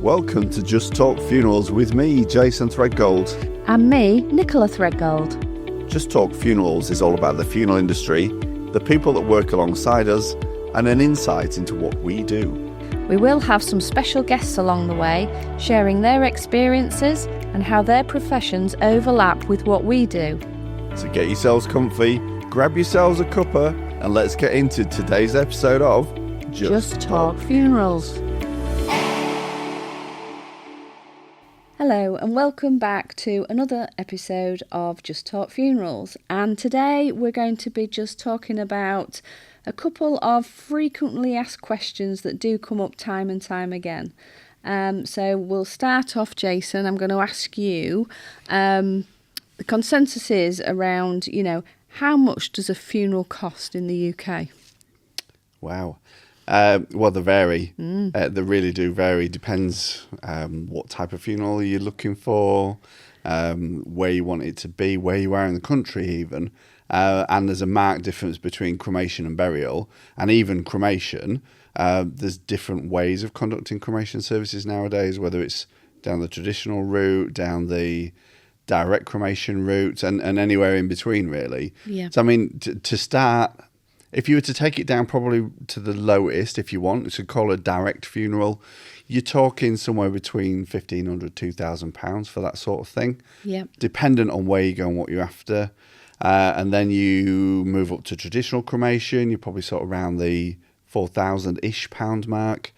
Welcome to Just Talk Funerals with me, Jason Threadgold. And me, Nichola Threadgold. Just Talk Funerals is all about the funeral industry, the people that work alongside us, and an insight into what we do. We will have some special guests along the way, sharing their experiences and how their professions overlap with what we do. So get yourselves comfy, grab yourselves a cuppa, and let's get into today's episode of Just Talk Funerals. Hello and welcome back to another episode of Just Talk Funerals, and today we're going to be just talking about a couple of frequently asked questions that do come up time and time again. So we'll start off, Jason. I'm going to ask you, the consensus is around, how much does a funeral cost in the UK? Wow. Well, they vary. They really do vary. Depends what type of funeral you're looking for, where you want it to be, where you are in the country even. And there's a marked difference between cremation and burial. And even cremation, there's different ways of conducting cremation services nowadays, whether it's down the traditional route, down the direct cremation route, and anywhere in between, really. Yeah. So, I mean, to start... If you were to take it down probably to the lowest, if you want, to call a direct funeral, you're talking somewhere between £1,500, £2,000 for that sort of thing. Yeah. Dependent on where you go and what you're after. And then you move up to traditional cremation, you're probably sort of around the £4,000-ish mark.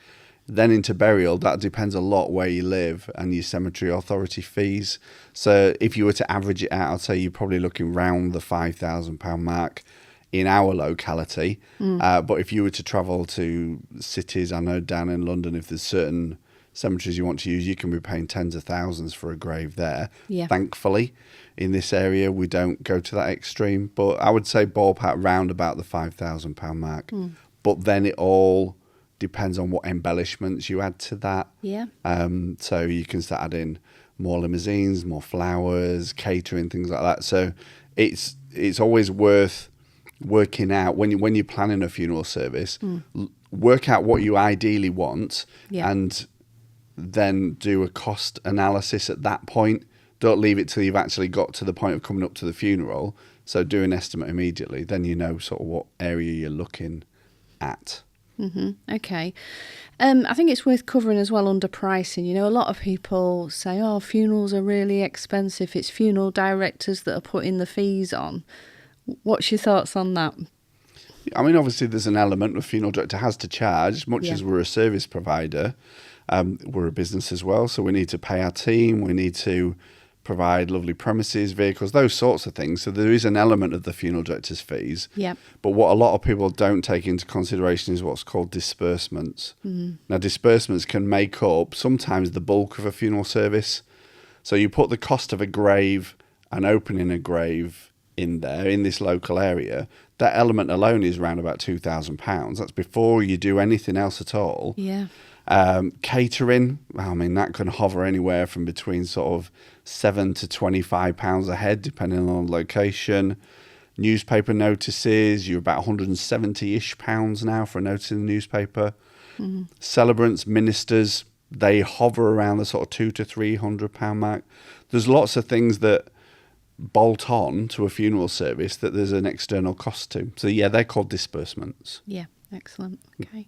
Then into burial, that depends a lot where you live and your cemetery authority fees. So if you were to average it out, I'd say you're probably looking round the £5,000 mark in our locality. But if you were to travel to cities, I know down in London, if there's certain cemeteries you want to use, you can be paying tens of thousands for a grave there. Yeah. Thankfully, in this area, we don't go to that extreme. But I would say ballpark round about the £5,000 mark. But then it all depends on what embellishments you add to that. Yeah. So you can start adding more limousines, more flowers, catering, things like that. So it's always worth working out when you're planning a funeral service, work out what you ideally want, and then do a cost analysis at that point. Don't leave it till you've actually got to the point of coming up to the funeral. So do an estimate immediately. Then you know sort of what area you're looking at. Okay. I think it's worth covering as well under pricing. A lot of people say, funerals are really expensive. It's funeral directors that are putting the fees on. What's your thoughts on that? I mean, obviously there's an element the funeral director has to charge, much as we're a service provider. We're a business as well, so we need to pay our team, we need to provide lovely premises, vehicles, those sorts of things. So there is an element of the funeral director's fees. Yeah. But what a lot of people don't take into consideration is what's called disbursements. Now, disbursements can make up sometimes the bulk of a funeral service. So you put the cost of a grave and opening a grave in there, in this local area, that element alone is around about £2,000. That's before you do anything else at all. Yeah. Catering, I mean, that can hover anywhere from between sort of £7 to £25 a head, depending on location. Newspaper notices, you're about £170-ish now for a notice in the newspaper. Celebrants, ministers, they hover around the sort of £200 to £300 mark. There's lots of things that bolt on to a funeral service that there's an external cost to. So yeah, they're called disbursements. Yeah, excellent. Okay.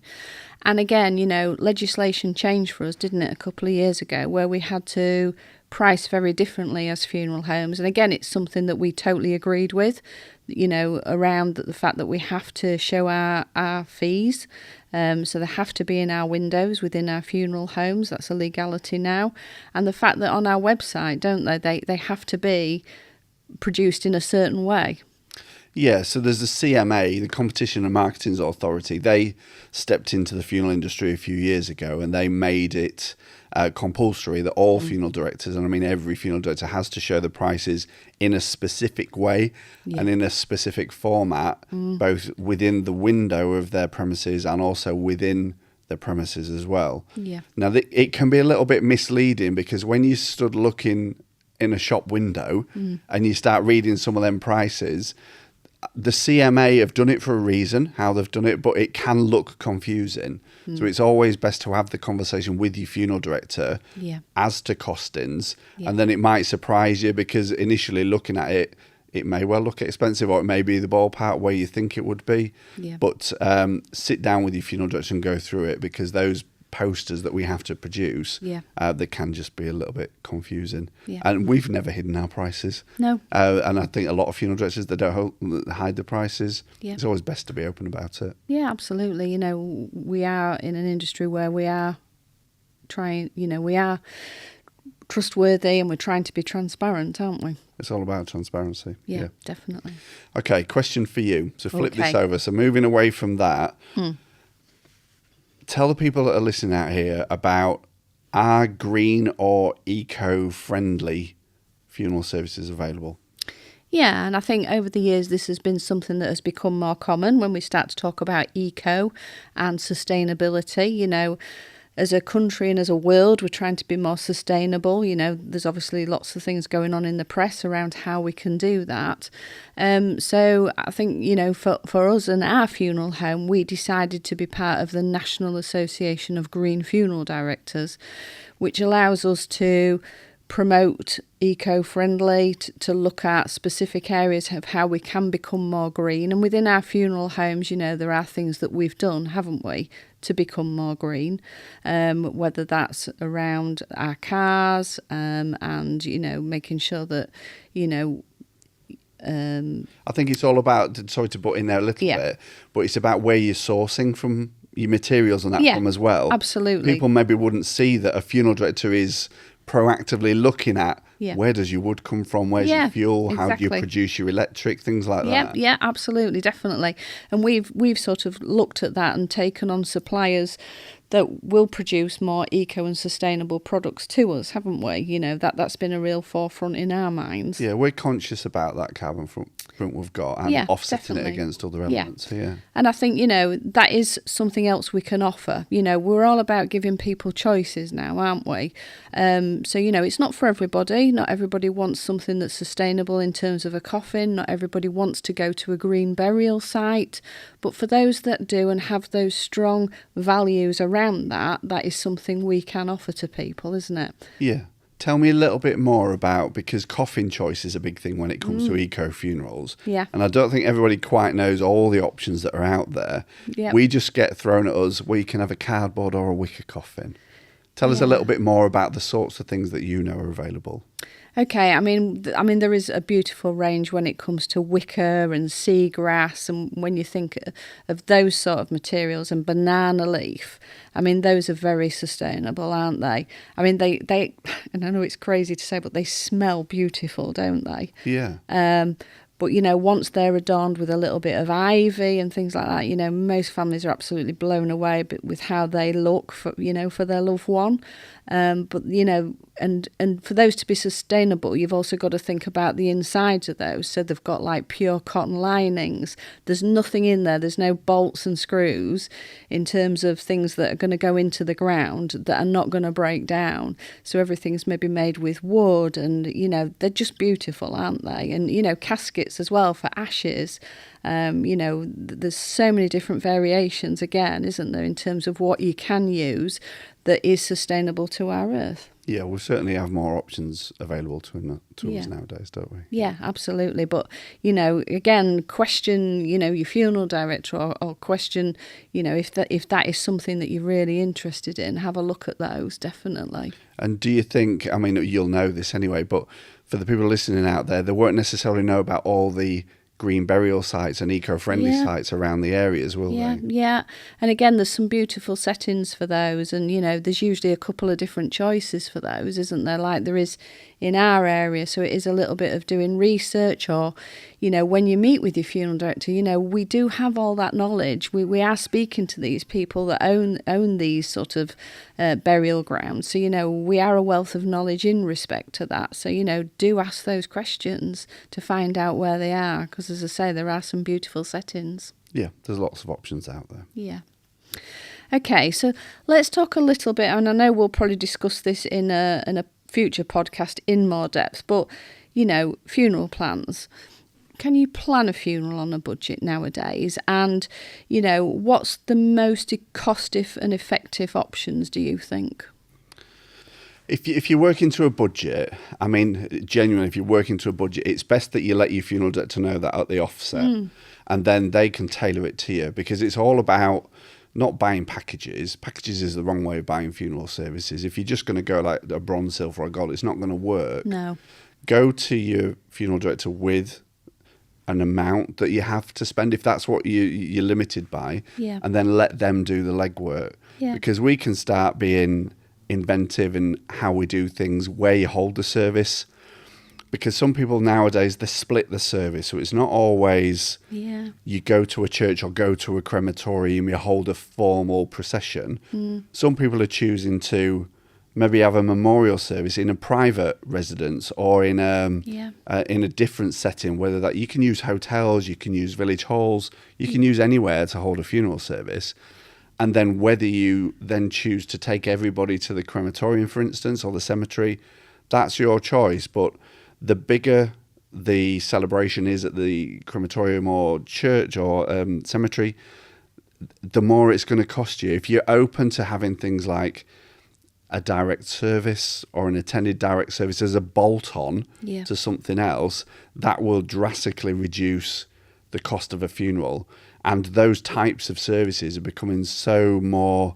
And again, legislation changed for us, didn't it, a couple of years ago, where we had to price very differently as funeral homes. And again, it's something that we totally agreed with, around the fact that we have to show our fees. So they have to be in our windows within our funeral homes. That's a legality now. And the fact that on our website, don't they, they have to be produced in a certain way. Yeah, so there's the CMA, the Competition and Marketing Authority. They stepped into the funeral industry a few years ago and they made it compulsory that all funeral directors, and I mean every funeral director, has to show the prices in a specific way and in a specific format, both within the window of their premises and also within the premises as well. Yeah. Now, it can be a little bit misleading because when you stood looking in a shop window and you start reading some of them prices, the CMA have done it for a reason, how they've done it, but it can look confusing. So it's always best to have the conversation with your funeral director as to costings, and then it might surprise you, because initially looking at it, it may well look expensive, or it may be the ballpark where you think it would be. But sit down with your funeral director and go through it, because those posters that we have to produce, they can just be a little bit confusing. And we've never hidden our prices. No. And I think a lot of funeral directors, they don't hide the prices. It's always best to be open about it. Yeah, absolutely. You know, we are in an industry where we are trying, you know, we are trustworthy, and we're trying to be transparent, aren't we? It's all about transparency. Yeah, definitely. Okay, question for you. So flip this over. So moving away from that, tell the people that are listening out here about, are green or eco-friendly funeral services available? Yeah, and I think over the years this has been something that has become more common when we start to talk about eco and sustainability. You know, as a country and as a world, we're trying to be more sustainable. You know, there's obviously lots of things going on in the press around how we can do that. So I think, you know, for us and our funeral home, we decided to be part of the National Association of Green Funeral Directors, which allows us to promote eco-friendly, to look at specific areas of how we can become more green. And within our funeral homes, you know, there are things that we've done, haven't we, to become more green, whether that's around our cars, and, you know, making sure that, you know, I think it's all about, sorry to butt in there a little bit, but it's about where you're sourcing from your materials and that from as well. Absolutely. People maybe wouldn't see that a funeral director is proactively looking at where does your wood come from, where's your fuel, how do you produce your electric, things like that. Yeah, absolutely, definitely. And we've sort of looked at that and taken on suppliers that will produce more eco and sustainable products to us, haven't we? You know, that's been a real forefront in our minds. Yeah, we're conscious about that carbon footprint we've got, and offsetting it against other elements. And I think, you know, that is something else we can offer. You know, we're all about giving people choices now, aren't we? So, you know, it's not for everybody. Not everybody wants something that's sustainable in terms of a coffin. Not everybody wants to go to a green burial site. But for those that do and have those strong values around that, that is something we can offer to people, isn't it? Yeah. Tell me a little bit more about, because coffin choice is a big thing when it comes to eco funerals. Yeah. And I don't think everybody quite knows all the options that are out there. Yep. We just get thrown at us, well, you can have a cardboard or a wicker coffin. Tell us a little bit more about the sorts of things that you know are available. Okay, I mean, there is a beautiful range when it comes to wicker and seagrass, and when you think of those sort of materials, and banana leaf, I mean, those are very sustainable, aren't they? I mean, they and I know it's crazy to say, but they smell beautiful, don't they? Yeah. But, you know, once they're adorned with a little bit of ivy and things like that, you know, most families are absolutely blown away with how they look for, you know, for their loved one. But, you know, and for those to be sustainable, you've also got to think about the insides of those. So they've got like pure cotton linings. There's nothing in there. There's no bolts and screws in terms of things that are going to go into the ground that are not going to break down. So everything's maybe made with wood, and, you know, they're just beautiful, aren't they? And, you know, caskets as well for ashes. You know, there's so many different variations, again, isn't there, in terms of what you can use that is sustainable to our earth. Yeah, we certainly have more options available to us nowadays, don't we? Yeah, absolutely. But, you know, again, question, you know, your funeral director, or question, you know, if that is something that you're really interested in, have a look at those, definitely. And do you think, I mean, you'll know this anyway, but for the people listening out there, they won't necessarily know about all the green burial sites and eco-friendly sites around the areas, will they? Yeah. And again, there's some beautiful settings for those, and, you know, there's usually a couple of different choices for those, isn't there, like there is in our area. So it is a little bit of doing research, or, you know, when you meet with your funeral director, you know, we do have all that knowledge. We are speaking to these people that own these sort of burial grounds. So, you know, we are a wealth of knowledge in respect to that. So, you know, do ask those questions to find out where they are, because, as I say, there are some beautiful settings. Yeah, there's lots of options out there. Yeah. Okay, so let's talk a little bit, and I know we'll probably discuss this in a future podcast in more depth, but, you know, funeral plans. can you plan a funeral on a budget nowadays? And, you know, what's the most and effective options, do you think? If you work into a budget, I mean, genuinely, if you work into a budget, it's best that you let your funeral director know that at the offset, and then they can tailor it to you, because it's all about not buying packages. Packages is the wrong way of buying funeral services. If you're just going to go like a bronze, silver, or gold, it's not going to work. No. Go to your funeral director with an amount that you have to spend, if that's what you're limited by, and then let them do the legwork. Because we can start being inventive in how we do things, where you hold the service, because some people nowadays, they split the service, so it's not always you go to a church or go to a crematorium, you hold a formal procession. Some people are choosing to maybe have a memorial service in a private residence or in a different setting, whether that you can use hotels, you can use village halls, you can use anywhere to hold a funeral service. And then whether you then choose to take everybody to the crematorium, for instance, or the cemetery, that's your choice. But the bigger the celebration is at the crematorium or church or cemetery, the more it's going to cost you. If you're open to having things like a direct service or an attended direct service as a bolt-on to something else, that will drastically reduce the cost of a funeral. And those types of services are becoming so more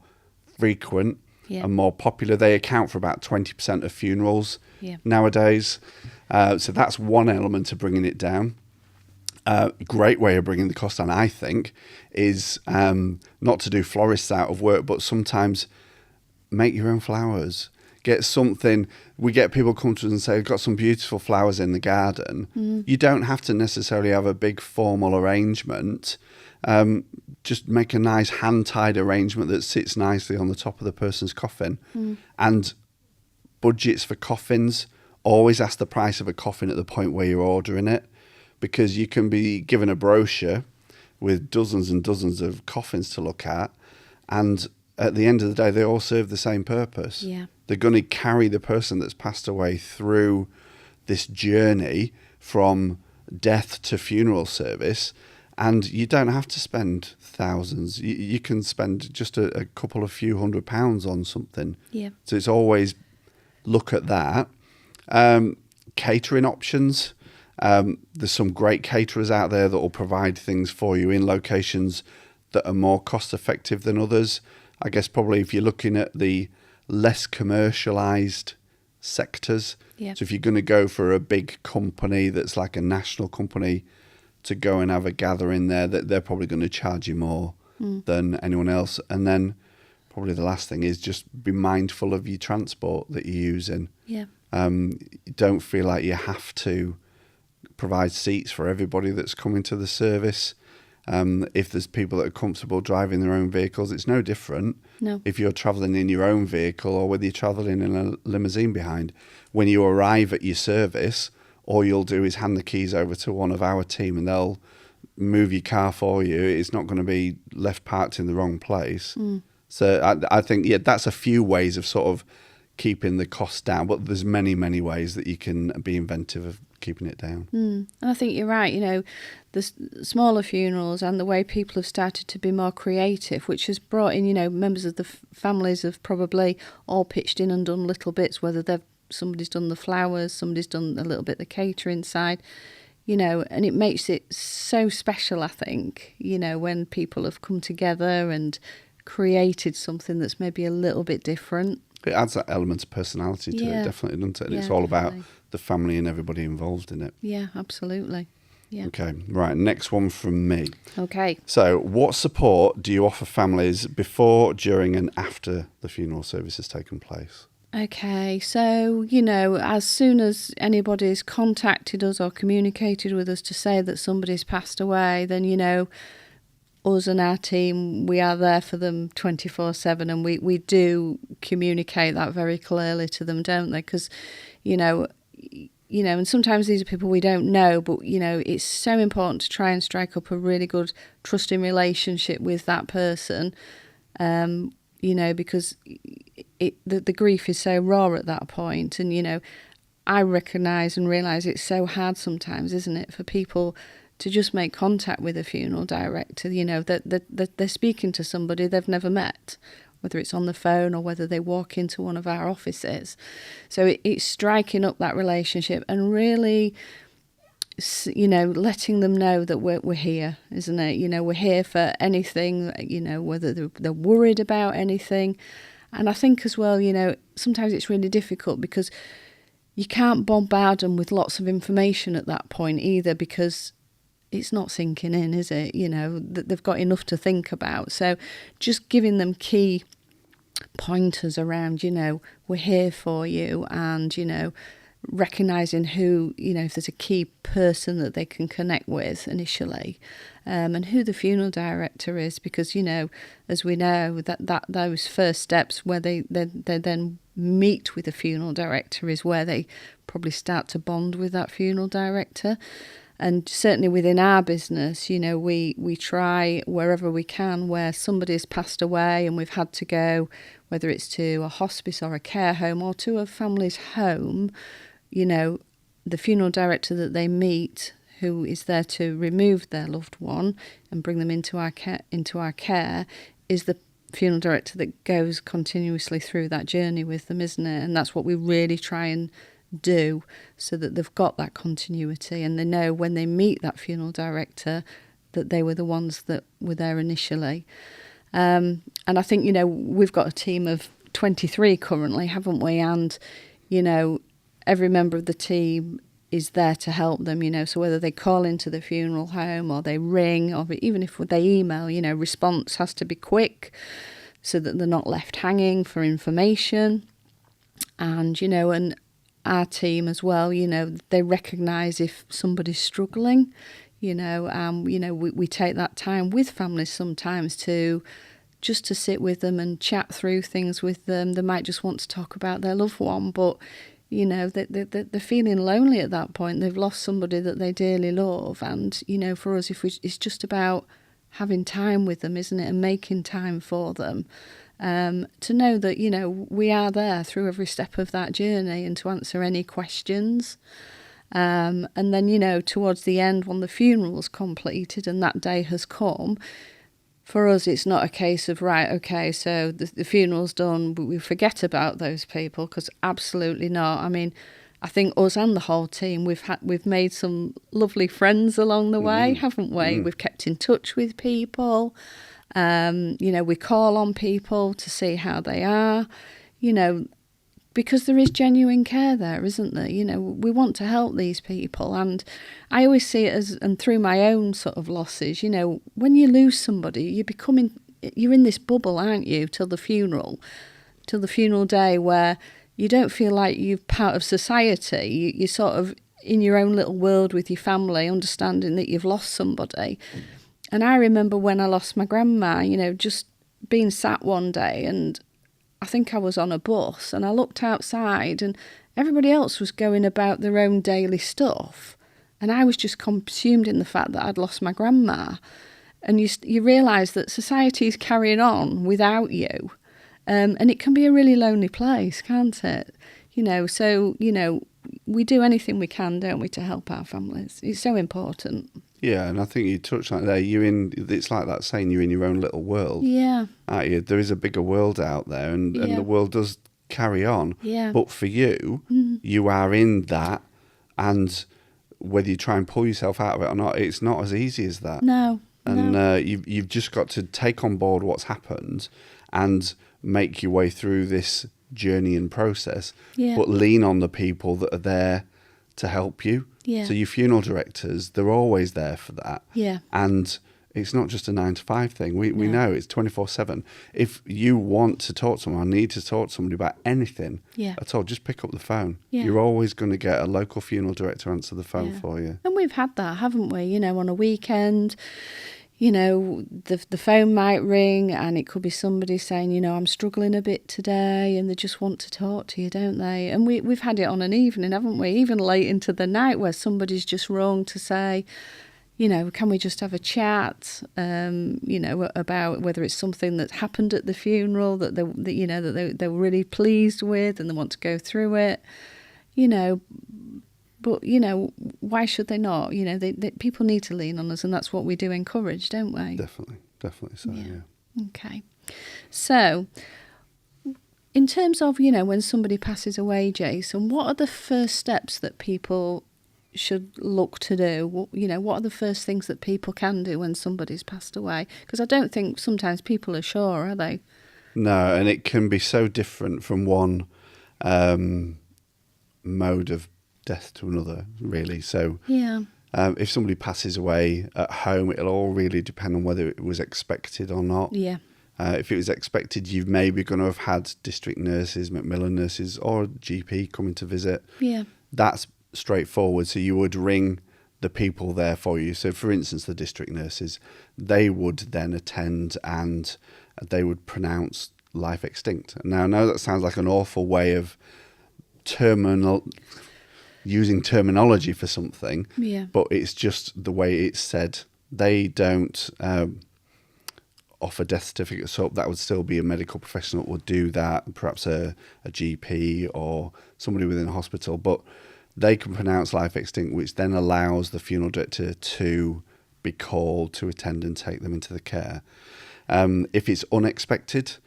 frequent and more popular. They account for about 20% of funerals nowadays. So that's one element of bringing it down. Great way of bringing the cost down, I think, is not to do florists out of work, but sometimes make your own flowers. Get something. We get people come to us and say, I've got some beautiful flowers in the garden. You don't have to necessarily have a big formal arrangement. Just make a nice hand-tied arrangement that sits nicely on the top of the person's coffin. And budgets for coffins, always ask the price of a coffin at the point where you're ordering it, because you can be given a brochure with dozens and dozens of coffins to look at, and at the end of the day, they all serve the same purpose. They're going to carry the person that's passed away through this journey from death to funeral service. And you don't have to spend thousands. You can spend just a couple of few £100 on something. So it's always look at that. Catering options. There's some great caterers out there that will provide things for you in locations that are more cost effective than others. I guess probably if you're looking at the less commercialised sectors. So if you're going to go for a big company that's like a national company to go and have a gathering there, that they're probably going to charge you more than anyone else. And then probably the last thing is just be mindful of your transport that you're using. Don't feel like you have to provide seats for everybody that's coming to the service. If there's people that are comfortable driving their own vehicles, it's no different. If you're travelling in your own vehicle or whether you're travelling in a limousine behind. When you arrive at your service, all you'll do is hand the keys over to one of our team and they'll move your car for you. It's not going to be left parked in the wrong place. So I think, that's a few ways of sort of keeping the cost down, but there's many, many ways that you can be inventive of keeping it down. And I think you're right, you know, the smaller funerals and the way people have started to be more creative, which has brought in, you know, members of the families have probably all pitched in and done little bits, whether somebody's done the flowers, somebody's done a little bit the catering side, you know, and it makes it so special, I think, you know, when people have come together and created something that's maybe a little bit different. It adds that element of personality to it, definitely, doesn't it? And it's all about the family and everybody involved in it. Yeah, absolutely. Okay, right, next one from me. Okay. So what support do you offer families before, during and after the funeral service has taken place? Okay, so, you know, as soon as anybody's contacted us or communicated with us to say that somebody's passed away, then, you know, us and our team, we are there for them 24/7, and we do communicate that very clearly to them, don't they? Because, you know, and sometimes these are people we don't know, but, you know, it's so important to try and strike up a really good trusting relationship with that person, you know, because the grief is so raw at that point. And, you know, I recognise and realise it's so hard sometimes, isn't it, for people to just make contact with a funeral director, that they're speaking to somebody they've never met, whether it's on the phone or whether they walk into one of our offices. So it's striking up that relationship and really, letting them know that we're here, isn't it? We're here for anything, whether they're worried about anything. And I think as well, sometimes it's really difficult because you can't bombard them with lots of information at that point either, because it's not sinking in, is it? That they've got enough to think about. So just giving them key pointers around, we're here for you, and, recognising who, if there's a key person that they can connect with initially, and who the funeral director is, because, as we know, that those first steps where they then meet with the funeral director is where they probably start to bond with that funeral director. And certainly within our business, we try wherever we can, where somebody's passed away and we've had to go, whether it's to a hospice or a care home or to a family's home, the funeral director that they meet, who is there to remove their loved one and bring them into our care, is the funeral director that goes continuously through that journey with them, isn't it? And that's what we really try and do, so that they've got that continuity and they know when they meet that funeral director that they were the ones that were there initially. And I think, we've got a team of 23 currently, haven't we? And, every member of the team is there to help them, so whether they call into the funeral home or they ring, or even if they email, response has to be quick so that they're not left hanging for information. And, and our team as well, they recognise if somebody's struggling, we take that time with families sometimes to sit with them and chat through things with them. They might just want to talk about their loved one, but, they're feeling lonely at that point. They've lost somebody that they dearly love. And, for us, it's just about having time with them, isn't it, and making time for them. To know that, we are there through every step of that journey and to answer any questions. And then, towards the end, when the funeral's completed and that day has come, for us, it's not a case of, right, okay, so the funeral's done, but we forget about those people, because absolutely not. I mean, I think us and the whole team, we've made some lovely friends along the way, haven't we? We've kept in touch with people. We call on people to see how they are, because there is genuine care there, isn't there? We want to help these people. And I always see it as, and through my own sort of losses, when you lose somebody, you're in this bubble, aren't you, till the funeral day, where you don't feel like you're part of society. You're sort of in your own little world with your family, understanding that you've lost somebody. And I remember when I lost my grandma, just being sat one day, and I think I was on a bus, and I looked outside and everybody else was going about their own daily stuff. And I was just consumed in the fact that I'd lost my grandma. And you realise that society is carrying on without you. And it can be a really lonely place, can't it? So, we do anything we can, don't we, to help our families. It's so important. Yeah, and I think you touched on it there. It's like that saying, you're in your own little world. Yeah. Aren't you? There is a bigger world out there, and the world does carry on. Yeah. But for you, you are in that, and whether you try and pull yourself out of it or not, it's not as easy as that. No. And you've just got to take on board what's happened and make your way through this journey and process, but lean on the people that are there to help you. Yeah. So your funeral directors, they're always there for that. Yeah. And it's not just a 9 to 5 thing. We know it's 24/7. If you want to talk to someone, need to talk to somebody about anything at all, just pick up the phone. Yeah. You're always going to get a local funeral director answer the phone for you. And we've had that, haven't we? On a weekend, the phone might ring and it could be somebody saying, I'm struggling a bit today, and they just want to talk to you, don't they? And we've had it on an evening, haven't we? Even late into the night, where somebody's just rung to say, can we just have a chat, about whether it's something that happened at the funeral that they were really pleased with and they want to go through it. you know, but, you know, why should they not? You know, people need to lean on us, and that's what we do encourage, don't we? Definitely so, yeah. Okay. So, in terms of, you know, when somebody passes away, Jason, what are the first steps that people should look to do? You know, what are the first things that people can do when somebody's passed away? Because I don't think sometimes people are sure, are they? No, and it can be so different from one mode of death to another, really. So Yeah. if somebody passes away at home, it'll all really depend on whether it was expected or not. Yeah. If it was expected, you've maybe going to have had district nurses, Macmillan nurses, or a GP coming to visit. Yeah. That's straightforward. So you would ring the people there for you. So, for instance, the district nurses, they would then attend and they would pronounce life extinct. Now, I know that sounds like an awful way of using terminology for something, Yeah. but it's just the way it's said. They don't offer death certificates, so that would still be a medical professional that would do that, perhaps a GP or somebody within a hospital, but they can pronounce life extinct, which then allows the funeral director to be called to attend and take them into the care. If it's unexpected,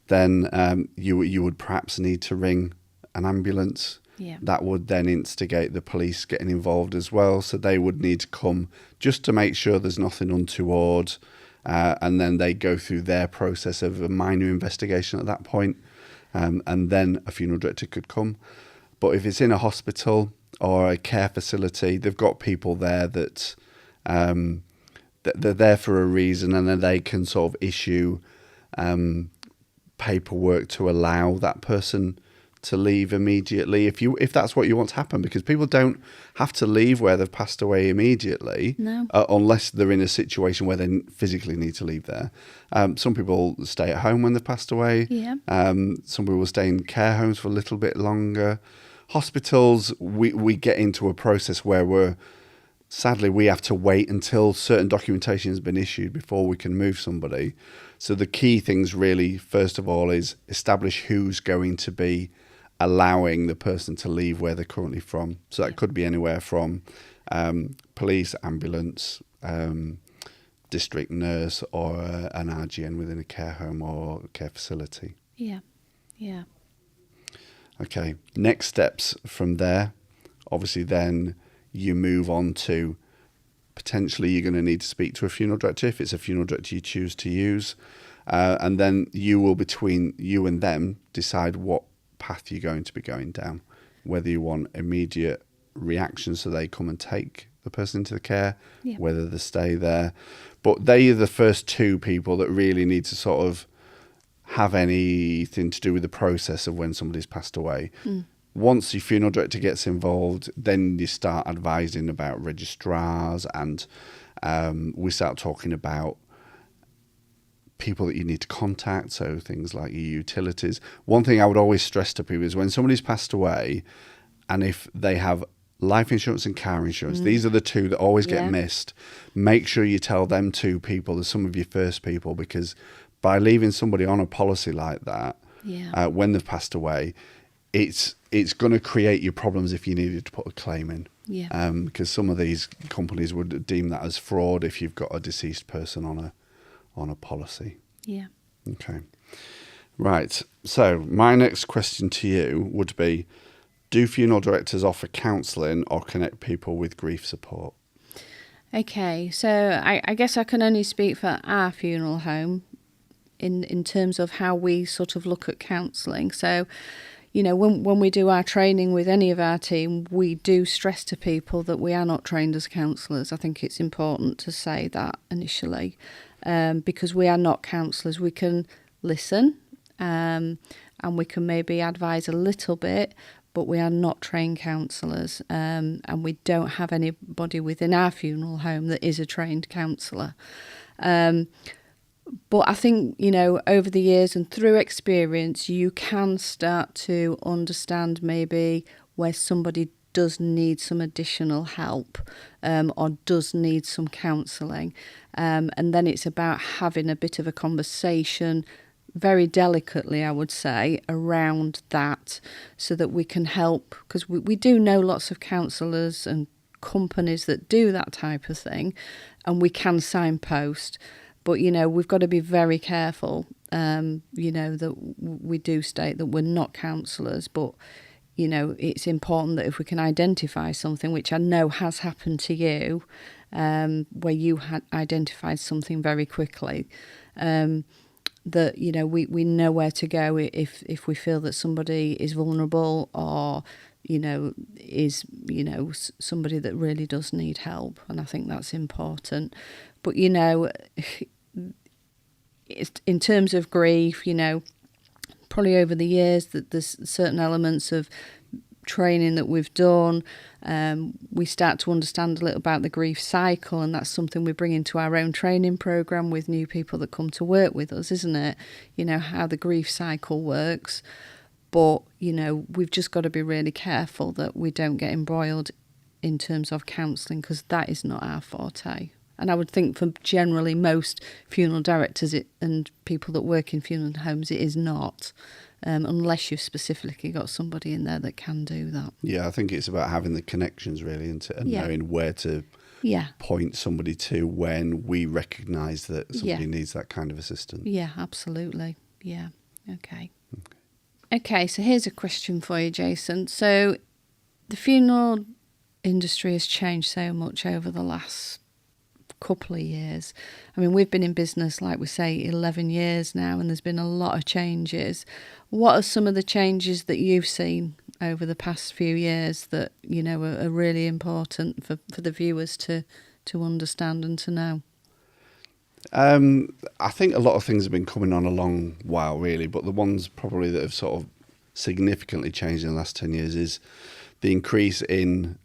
then you would perhaps need to ring an ambulance. Yeah. That would then instigate the police getting involved as well. So they would need to come just to make sure there's nothing untoward. And then they go through their process of a minor investigation at that point. And then a funeral director could come. But if it's in a hospital or a care facility, they've got people there that they're there for a reason, and then they can sort of issue paperwork to allow that person to leave immediately if that's what you want to happen, because people don't have to leave where they've passed away immediately. No. Unless they're in a situation where they physically need to leave there. Some people stay at home when they've passed away. Yeah. Some people stay in care homes for a little bit longer. Hospitals, we get into a process where sadly we have to wait until certain documentation has been issued before we can move somebody. So the key things really, first of all, is establish who's going to be allowing the person to leave where they're currently from. So that could be anywhere from police, ambulance, district nurse, or an RGN within a care home or care facility. Yeah. Yeah. Okay, next steps from there, obviously then you move on to potentially you're going to need to speak to a funeral director if it's a funeral director you choose to use. And then you will, between you and them, decide what path you're going to be going down, whether you want immediate reaction so they come and take the person into the care, whether they stay there. But they are the first two people that really need to sort of have anything to do with the process of when somebody's passed away. Once your funeral director gets involved, then you start advising about registrars, and we start talking about people that you need to contact, so things like your utilities. One thing I would always stress to people is when somebody's passed away, and if they have life insurance and car insurance, these are the two that always get missed. Make sure you tell them two people as some of your first people, because by leaving somebody on a policy like that, when they've passed away, it's going to create you problems if you needed to put a claim in. Because some of these companies would deem that as fraud if you've got a deceased person on a policy. Okay. Right. So my next question to you would be, do funeral directors offer counselling or connect people with grief support? Okay, so I guess I can only speak for our funeral home in terms of how we sort of look at counselling. So, you know, when we do our training with any of our team, we do stress to people that we are not trained as counsellors. I think it's important to say that initially, because we are not counsellors. We can listen, and we can maybe advise a little bit, but we are not trained counsellors, and we don't have anybody within our funeral home that is a trained counsellor. But I think, you know, over the years and through experience, you can start to understand maybe where somebody does need some additional help, or does need some counselling. And then it's about having a bit of a conversation very delicately, I would say, around that, so that we can help, because we do know lots of counsellors and companies that do that type of thing, and we can signpost, but we've got to be very careful, that we do state that we're not counsellors, but it's important that if we can identify something, which I know has happened to you, where you had identified something very quickly, that we know where to go if we feel that somebody is vulnerable, or is somebody that really does need help. And I think that's important. But it's, in terms of grief, probably over the years that there's certain elements of training that we've done, we start to understand a little about the grief cycle, and that's something we bring into our own training program with new people that come to work with us, isn't it? How the grief cycle works. But we've just got to be really careful that we don't get embroiled in terms of counselling, because that is not our forte. And I would think for generally most funeral directors and people that work in funeral homes, it is not. Unless you've specifically got somebody in there that can do that. Yeah, I think it's about having the connections really, and knowing where to point somebody to when we recognise that somebody needs that kind of assistance. Yeah, absolutely. Yeah, Okay, so here's a question for you, Jason. So the funeral industry has changed so much over the last couple of years. I mean, we've been in business, like we say, 11 years now, and there's been a lot of changes. What are some of the changes that you've seen over the past few years that are really important for the viewers to understand and to know? I think a lot of things have been coming on a long while, really, but the ones probably that have sort of significantly changed in the last 10 years is the increase in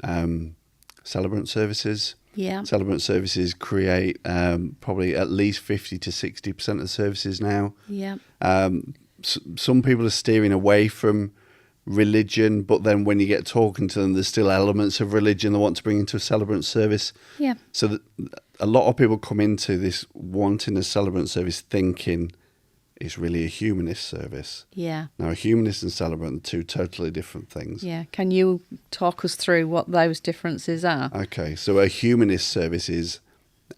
celebrant services. Yeah. Celebrant services create probably at least 50 to 60% of the services now. Yeah. Some people are steering away from religion, but then when you get talking to them, there's still elements of religion they want to bring into a celebrant service. Yeah. So a lot of people come into this wanting a celebrant service thinking it's really a humanist service. Yeah. Now, a humanist and celebrant are two totally different things. Yeah. Can you talk us through what those differences are? Okay, so a humanist service is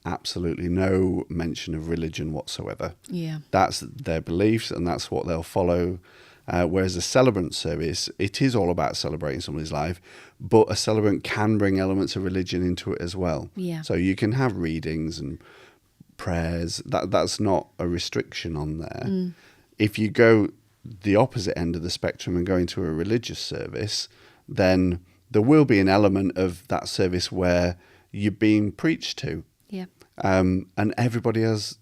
absolutely no mention of religion whatsoever. Yeah. That's their beliefs and that's what they'll follow. Whereas a celebrant service, it is all about celebrating somebody's life, but a celebrant can bring elements of religion into it as well. Yeah. So you can have readings and prayers. That's not a restriction on there. If you go the opposite end of the spectrum and go into a religious service, then there will be an element of that service where you're being preached to. Yeah. And everybody has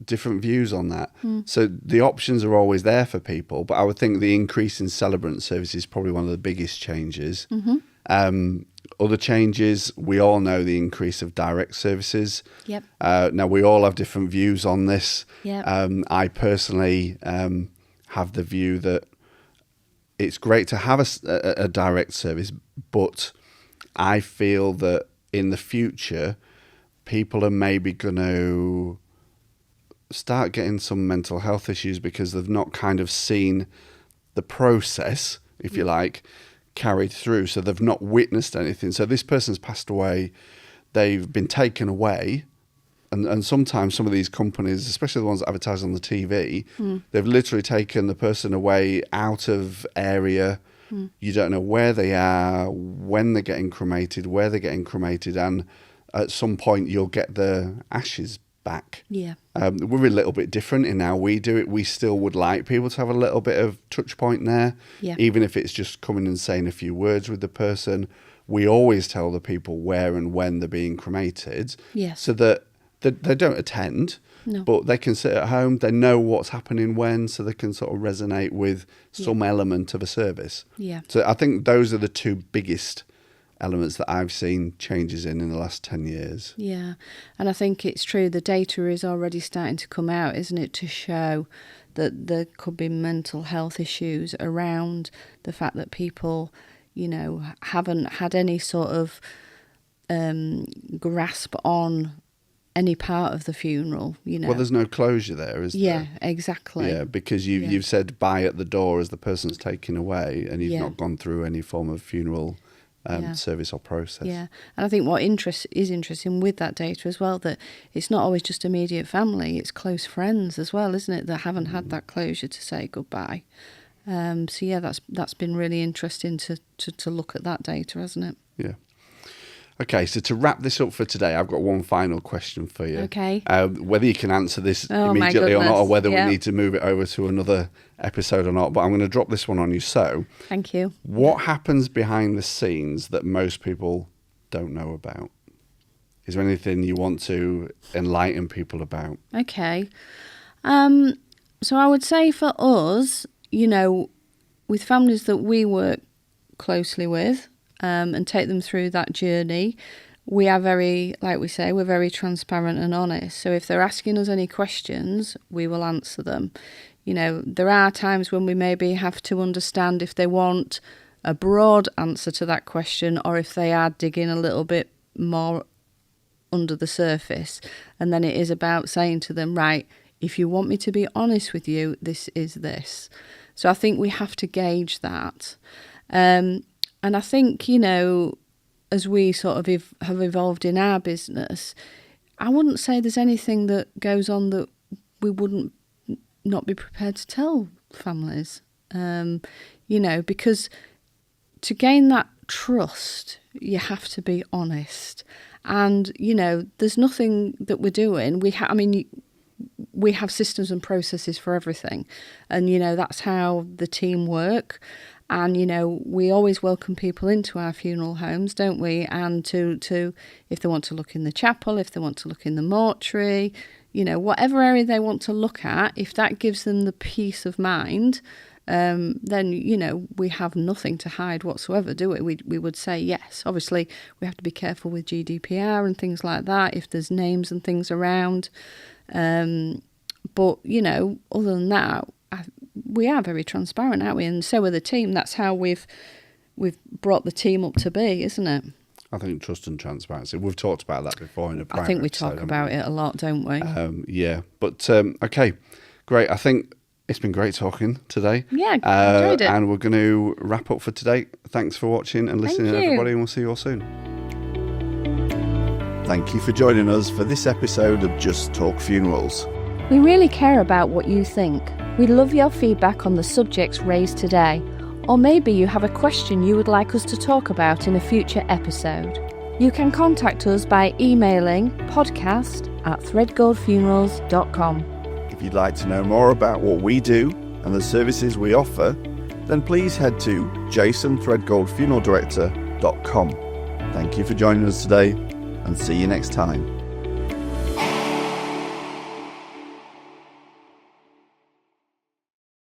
different views on that. So the options are always there for people, but I would think the increase in celebrant service is probably one of the biggest changes. Other changes, we all know the increase of direct services. Yep. Now, we all have different views on this. Yep. I personally have the view that it's great to have a direct service, but I feel that in the future, people are maybe going to start getting some mental health issues because they've not kind of seen the process, if you like, carried through. So they've not witnessed anything. So this person's passed away, they've been taken away. And sometimes some of these companies, especially the ones that advertise on the TV, they've literally taken the person away out of area. You don't know where they are, when they're getting cremated, where they're getting cremated. And at some point you'll get the ashes back. Yeah. We're a little bit different in how we do it. We still would like people to have a little bit of touch point there, even if it's just coming and saying a few words with the person. We always tell the people where and when they're being cremated, so that they don't attend, but they can sit at home. They know what's happening when, so they can sort of resonate with some element of a service. Yeah. So I think those are the two biggest elements that I've seen changes in the last 10 years. Yeah, and I think it's true. The data is already starting to come out, isn't it, to show that there could be mental health issues around the fact that people, haven't had any sort of grasp on any part of the funeral, you know. Well, there's no closure there, is Yeah, there? exactly. Yeah, because you've said bye at the door as the person's taken away, and you've not gone through any form of funeral service or process. Yeah, and I think what is interesting with that data as well, that it's not always just immediate family, it's close friends as well, isn't it, that haven't had that closure to say goodbye. So yeah, that's been really interesting to look at that data, hasn't it? Yeah. Okay, so to wrap this up for today, I've got one final question for you. Okay. Whether you can answer this Oh, immediately or not, or whether yeah. we need to move it over to another episode or not, but I'm going to drop this one on you. So, thank you. What happens behind the scenes that most people don't know about? Is there anything you want to enlighten people about? Okay. So I would say for us, you know, with families that we work closely with, and take them through that journey, we are very, like we say, we're very transparent and honest. So if they're asking us any questions, we will answer them. You know, there are times when we maybe have to understand if they want a broad answer to that question or if they are digging a little bit more under the surface. And then it is about saying to them, right, if you want me to be honest with you, this is this. So I think we have to gauge that. And I think, you know, as we sort of have evolved in our business, I wouldn't say there's anything that goes on that we wouldn't not be prepared to tell families, you know, because to gain that trust, you have to be honest. And, you know, there's nothing that we're doing. We have systems and processes for everything. And, you know, that's how the team work. And, you know, we always welcome people into our funeral homes, don't we? And to if they want to look in the chapel, if they want to look in the mortuary, you know, whatever area they want to look at, if that gives them the peace of mind, then, you know, we have nothing to hide whatsoever, do we? We would say yes. Obviously, we have to be careful with GDPR and things like that, if there's names and things around. But, you know, other than that, we are very transparent, aren't we? And so are the team. That's how we've brought the team up to be, isn't it? I think trust and transparency. We've talked about that before in a prior I think we episode, talk about it a lot, don't we? Yeah. But, okay, great. I think it's been great talking today. Yeah, enjoyed it. And we're going to wrap up for today. Thanks for watching and listening, everybody, and we'll see you all soon. Thank you for joining us for this episode of Just Talk Funerals. We really care about what you think. We love your feedback on the subjects raised today, or maybe you have a question you would like us to talk about in a future episode. You can contact us by emailing podcast@threadgoldfunerals.com. If you'd like to know more about what we do and the services we offer, then please head to jasonthreadgoldfuneraldirector.com. Thank you for joining us today, and see you next time.